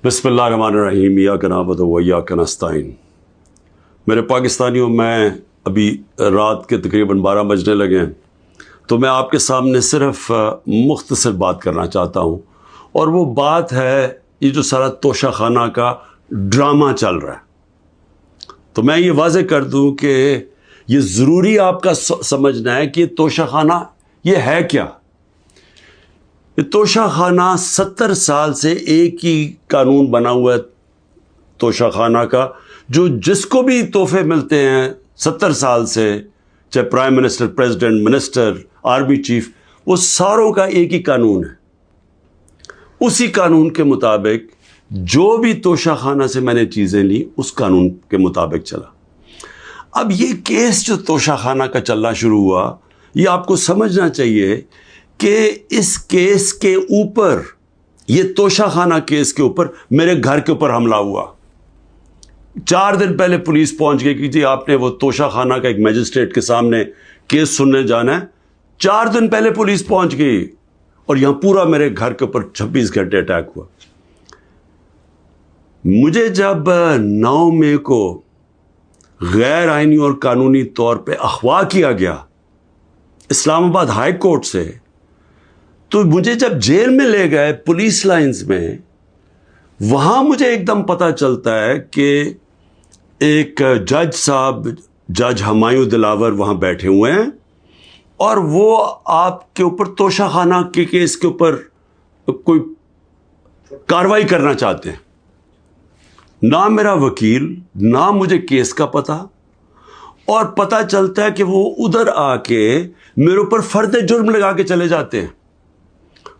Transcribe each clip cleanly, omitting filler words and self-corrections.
بسم اللہ الرحمن الرحیم ایاک نعبد و ایاک نستعین۔ میرے پاکستانیوں، میں ابھی رات کے تقریباً 12 بجنے لگے ہیں، تو میں آپ کے سامنے صرف مختصر بات کرنا چاہتا ہوں، اور وہ بات ہے یہ جو سارا توشہ خانہ کا ڈرامہ چل رہا ہے۔ تو میں یہ واضح کر دوں کہ یہ ضروری آپ کا سمجھنا ہے کہ یہ توشہ خانہ یہ ہے کیا۔ یہ توشہ خانہ 70 سال سے ایک ہی قانون بنا ہوا ہے توشہ خانہ کا، جو جس کو بھی تحفے ملتے ہیں 70 سال سے، چاہے prime minister, president, minister, army chief, وہ ساروں کا ایک ہی قانون ہے۔ اسی قانون کے مطابق جو بھی توشہ خانہ سے میں نے چیزیں لی، اس قانون کے مطابق چلا۔ اب یہ کیس جو توشہ خانہ کا چلنا شروع ہوا، یہ آپ کو سمجھنا چاہیے کہ اس کیس کے اوپر، یہ توشہ خانہ کیس کے اوپر میرے گھر کے اوپر حملہ ہوا۔ 4 دن پہلے پولیس پہنچ گئی کہ جی آپ نے وہ توشہ خانہ کا ایک میجسٹریٹ کے سامنے کیس سننے جانا ہے۔ 4 دن پہلے پولیس پہنچ گئی، اور یہاں پورا میرے گھر کے اوپر 26 گھنٹے اٹیک ہوا۔ مجھے جب 9 مئی کو غیر آئینی اور قانونی طور پہ اغوا کیا گیا اسلام آباد ہائی کورٹ سے، تو مجھے جب جیل میں لے گئے پولیس لائنز میں، وہاں مجھے ایک دم پتہ چلتا ہے کہ ایک جج صاحب، جج ہمایوں دلاور وہاں بیٹھے ہوئے ہیں، اور وہ آپ کے اوپر توشہ خانہ کے کیس کے اوپر کوئی کاروائی کرنا چاہتے ہیں۔ نہ میرا وکیل، نہ مجھے کیس کا پتہ، اور پتہ چلتا ہے کہ وہ ادھر آ کے میرے اوپر فرد جرم لگا کے چلے جاتے ہیں۔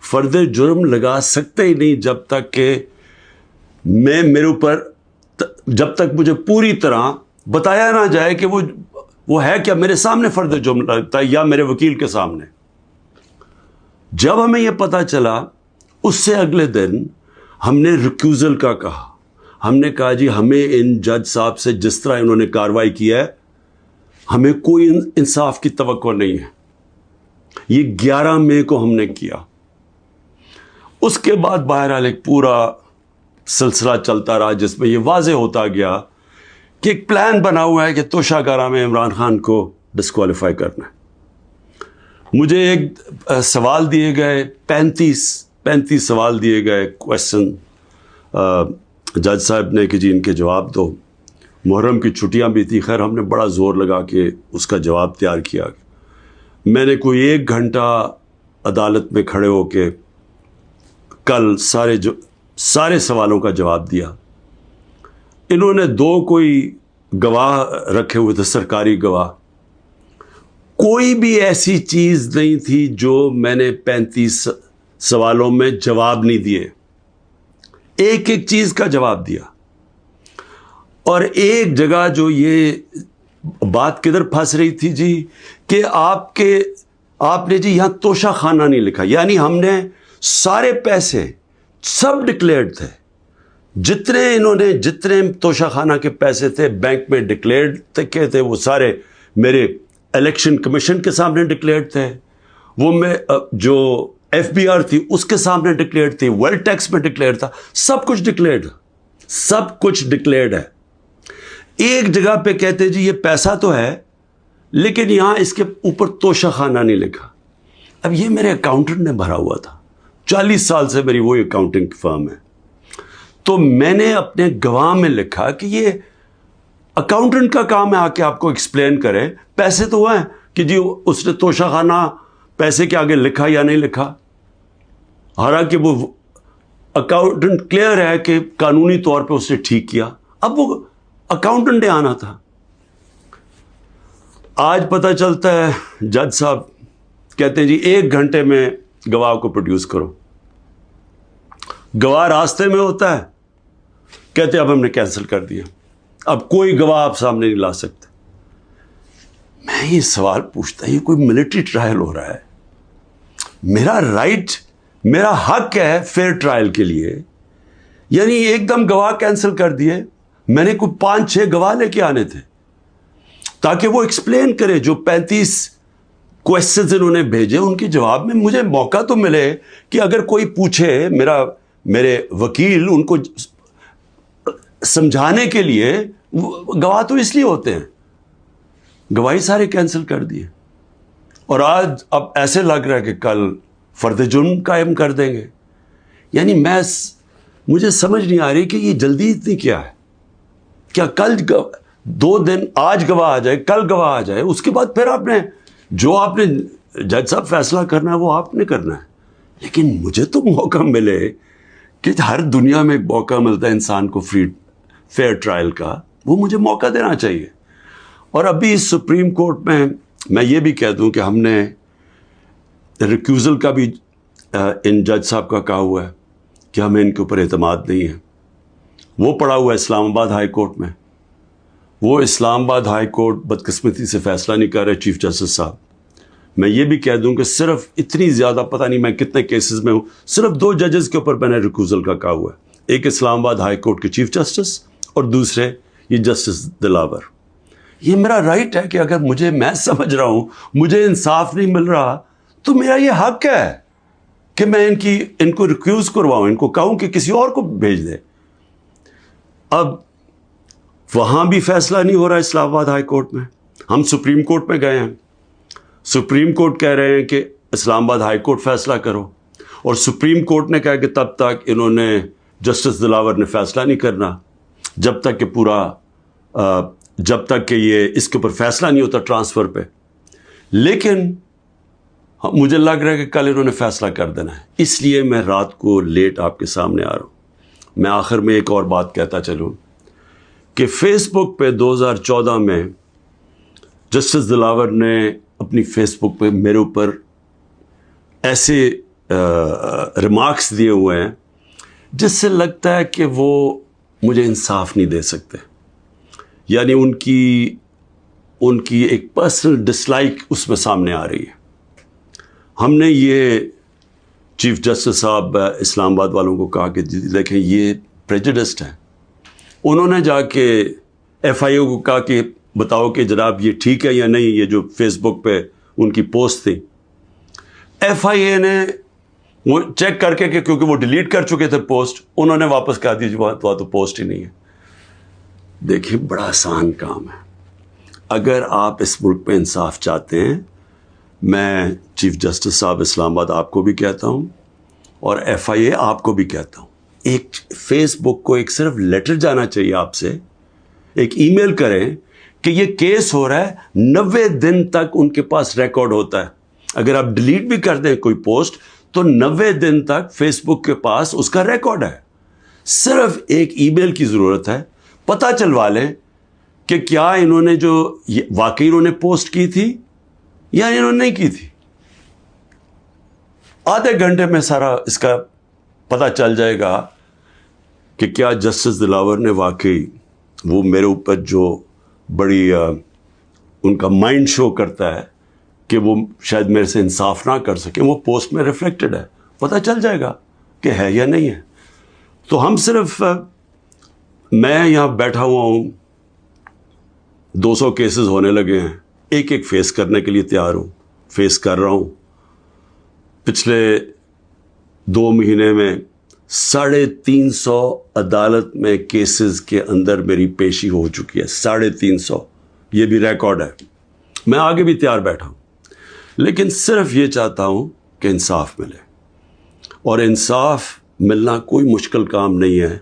فرد جرم لگا سکتے ہی نہیں جب تک کہ میرے اوپر، جب تک مجھے پوری طرح بتایا نہ جائے کہ وہ ہے کیا، میرے سامنے فرد جرم لگتا ہے یا میرے وکیل کے سامنے۔ جب ہمیں یہ پتہ چلا، اس سے اگلے دن ہم نے ریکیوزل کا کہا۔ ہم نے کہا جی ہمیں ان جج صاحب سے جس طرح انہوں نے کاروائی کی ہے، ہمیں کوئی انصاف کی توقع نہیں ہے۔ یہ 11 مئی کو ہم نے کیا۔ اس کے بعد بہرحال ایک پورا سلسلہ چلتا رہا، جس میں یہ واضح ہوتا گیا کہ ایک پلان بنا ہوا ہے کہ توشہ خانہ میں عمران خان کو ڈسکوالیفائی کرنا ہے۔ مجھے ایک سوال دیے گئے، 35 سوال دیے گئے، کویسچن جج صاحب نے کہ جی ان کے جواب دو۔ محرم کی چھٹیاں بھی تھی، خیر ہم نے بڑا زور لگا کے اس کا جواب تیار کیا۔ میں نے کوئی 1 گھنٹہ عدالت میں کھڑے ہو کے کل سارے سوالوں کا جواب دیا۔ انہوں نے 2 کوئی گواہ رکھے ہوئے تھے، سرکاری گواہ۔ کوئی بھی ایسی چیز نہیں تھی جو میں نے 35 سوالوں میں جواب نہیں دیے، ایک ایک چیز کا جواب دیا۔ اور ایک جگہ جو یہ بات کدھر پھنس رہی تھی جی، کہ آپ نے جی یہاں توشہ خانہ نہیں لکھا، یعنی ہم نے سارے پیسے سب ڈکلیئرڈ تھے، جتنے توشہ خانہ کے پیسے تھے بینک میں ڈکلیئرڈ تھے، وہ سارے میرے الیکشن کمیشن کے سامنے ڈکلیئرڈ تھے، وہ میں جو ایف بی آر تھی اس کے سامنے ڈکلیئرڈ تھی، ویلتھ ٹیکس میں ڈکلیئرڈ تھا، سب کچھ ڈکلیئرڈ ہے۔ ایک جگہ پہ کہتے جی یہ پیسہ تو ہے، لیکن یہاں اس کے اوپر توشہ خانہ نہیں لکھا۔ اب یہ میرے اکاؤنٹنٹ نے بھرا ہوا تھا، 40 سال سے میری وہی اکاؤنٹنگ فرم ہے۔ تو میں نے اپنے گواہ میں لکھا کہ یہ اکاؤنٹنٹ کا کام ہے آ کے آپ کو ایکسپلین کرے، پیسے تو ہیں کہ جی اس نے توشہ خانہ پیسے کے آگے لکھا یا نہیں لکھا۔ حالانکہ وہ اکاؤنٹنٹ کلیئر ہے کہ قانونی طور پہ اس نے ٹھیک کیا، اب وہ اکاؤنٹنٹ نے آنا تھا۔ آج پتہ چلتا ہے جج صاحب کہتے ہیں جی 1 گھنٹے میں گواہ کو پروڈیوس کرو۔ گواہ راستے میں ہوتا ہے، کہتے اب ہم نے کینسل کر دیا، اب کوئی گواہ آپ سامنے نہیں لا سکتے۔ میں یہ سوال پوچھتا، یہ کوئی ملٹری ٹرائل ہو رہا ہے، میرا رائٹ، میرا حق ہے فیئر ٹرائل کے لیے، یعنی ایک دم گواہ کینسل کر دیے۔ میں نے کوئی 5-6 گواہ لے کے آنے تھے تاکہ وہ ایکسپلین کرے، جو 35 کویسچنز انہوں نے بھیجے ان کے جواب میں مجھے موقع تو ملے کہ اگر کوئی پوچھے، میرے وکیل ان کو سمجھانے کے لیے گواہ تو اس لیے ہوتے ہیں، گواہی سارے کینسل کر دیے، اور آج اب ایسے لگ رہا ہے کہ کل فرد جرم قائم کر دیں گے. یعنی مجھے سمجھ نہیں آ رہی کہ یہ جلدی اتنی کیا ہے. کیا کل 2 دن، آج گواہ آ جائے، کل گواہ آ جائے، اس کے بعد پھر آپ نے جج صاحب فیصلہ کرنا ہے وہ آپ نے کرنا ہے. لیکن مجھے تو موقع ملے کہ ہر دنیا میں ایک موقع ملتا ہے انسان کو فیئر ٹرائل کا، وہ مجھے موقع دینا چاہیے. اور ابھی اس سپریم کورٹ میں یہ بھی کہہ دوں کہ ہم نے ریکیوزل کا بھی ان جج صاحب کا کہا ہوا ہے کہ ہمیں ان کے اوپر اعتماد نہیں ہے. وہ پڑا ہوا ہے اسلام آباد ہائی کورٹ میں. وہ اسلام آباد ہائی کورٹ بدقسمتی سے فیصلہ نہیں کر رہے چیف جسٹس صاحب. میں یہ بھی کہہ دوں کہ صرف اتنی زیادہ پتہ نہیں میں کتنے کیسز میں ہوں، صرف 2 ججز کے اوپر میں نے ریکیوزل کا کہا ہوا ہے. ایک اسلام آباد ہائی کورٹ کے چیف جسٹس اور دوسرے یہ جسٹس دلاور. یہ میرا رائٹ ہے کہ اگر میں سمجھ رہا ہوں مجھے انصاف نہیں مل رہا تو میرا یہ حق ہے کہ میں ان کو ریکیوز کرواؤں، ان کو کہوں کہ کسی اور کو بھیج دے. اب وہاں بھی فیصلہ نہیں ہو رہا اسلام آباد ہائی کورٹ میں. ہم سپریم کورٹ میں گئے ہیں، سپریم کورٹ کہہ رہے ہیں کہ اسلام آباد ہائی کورٹ فیصلہ کرو، اور سپریم کورٹ نے کہا کہ تب تک انہوں نے جسٹس دلاور نے فیصلہ نہیں کرنا جب تک کہ یہ اس کے اوپر فیصلہ نہیں ہوتا ٹرانسفر پہ. لیکن مجھے لگ رہا ہے کہ کل انہوں نے فیصلہ کر دینا ہے، اس لیے میں رات کو لیٹ آپ کے سامنے آ رہا ہوں. میں آخر میں ایک اور بات کہتا چلوں کہ فیس بک پہ 2014 میں جسٹس دلاور نے اپنی فیس بک پہ میرے اوپر ایسے ریمارکس دیے ہوئے ہیں جس سے لگتا ہے کہ وہ مجھے انصاف نہیں دے سکتے. یعنی ان کی ایک پرسنل ڈسلائک اس میں سامنے آ رہی ہے. ہم نے یہ چیف جسٹس صاحب اسلام آباد والوں کو کہا کہ دیکھیں یہ پریجوڈسڈ ہے. انہوں نے جا کے ایف آئی اے کو کہا کہ بتاؤ کہ جناب یہ ٹھیک ہے یا نہیں، یہ جو فیس بک پہ ان کی پوسٹ تھی. ایف آئی اے نے وہ چیک کر کے کہ کیونکہ وہ ڈیلیٹ کر چکے تھے پوسٹ، انہوں نے واپس کہا دی وہاں تو پوسٹ ہی نہیں ہے. دیکھیں بڑا آسان کام ہے. اگر آپ اس ملک پہ انصاف چاہتے ہیں، میں چیف جسٹس صاحب اسلام آباد آپ کو بھی کہتا ہوں اور ایف آئی اے آپ کو بھی کہتا ہوں، ایک فیس بک کو ایک صرف لیٹر جانا چاہیے آپ سے، ایک ای میل کریں کہ یہ کیس ہو رہا ہے. 90 دن تک ان کے پاس ریکارڈ ہوتا ہے. اگر آپ ڈیلیٹ بھی کر دیں کوئی پوسٹ تو 90 دن تک فیس بک کے پاس اس کا ریکارڈ ہے. صرف ایک ای میل کی ضرورت ہے، پتہ چلوا لیں کہ کیا انہوں نے جو واقعی انہوں نے پوسٹ کی تھی یا انہوں نے نہیں کی تھی. آدھے گھنٹے میں سارا اس کا پتہ چل جائے گا کہ کیا جسٹس دلاور نے واقعی وہ میرے اوپر جو بڑی ان کا مائنڈ شو کرتا ہے کہ وہ شاید میرے سے انصاف نہ کر سکیں، وہ پوسٹ میں ریفلیکٹڈ ہے. پتہ چل جائے گا کہ ہے یا نہیں ہے. تو ہم صرف میں یہاں بیٹھا ہوا ہوں، 200 کیسز ہونے لگے ہیں، ایک فیس کرنے کے لیے تیار ہوں، فیس کر رہا ہوں. پچھلے 2 مہینے میں 350 عدالت میں کیسز کے اندر میری پیشی ہو چکی ہے. 350، یہ بھی ریکارڈ ہے. میں آگے بھی تیار بیٹھا ہوں، لیکن صرف یہ چاہتا ہوں کہ انصاف ملے. اور انصاف ملنا کوئی مشکل کام نہیں ہے.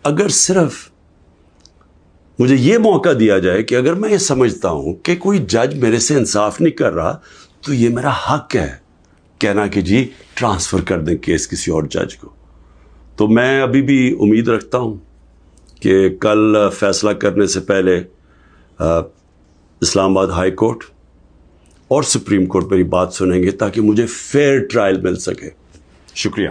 اگر صرف مجھے یہ موقع دیا جائے کہ اگر میں یہ سمجھتا ہوں کہ کوئی جج میرے سے انصاف نہیں کر رہا تو یہ میرا حق ہے کہنا کہ جی ٹرانسفر کر دیں کیس کسی اور جج کو. تو میں ابھی بھی امید رکھتا ہوں کہ کل فیصلہ کرنے سے پہلے اسلام آباد ہائی کورٹ اور سپریم کورٹ میری بات سنیں گے تاکہ مجھے فیئر ٹرائل مل سکے. شکریہ.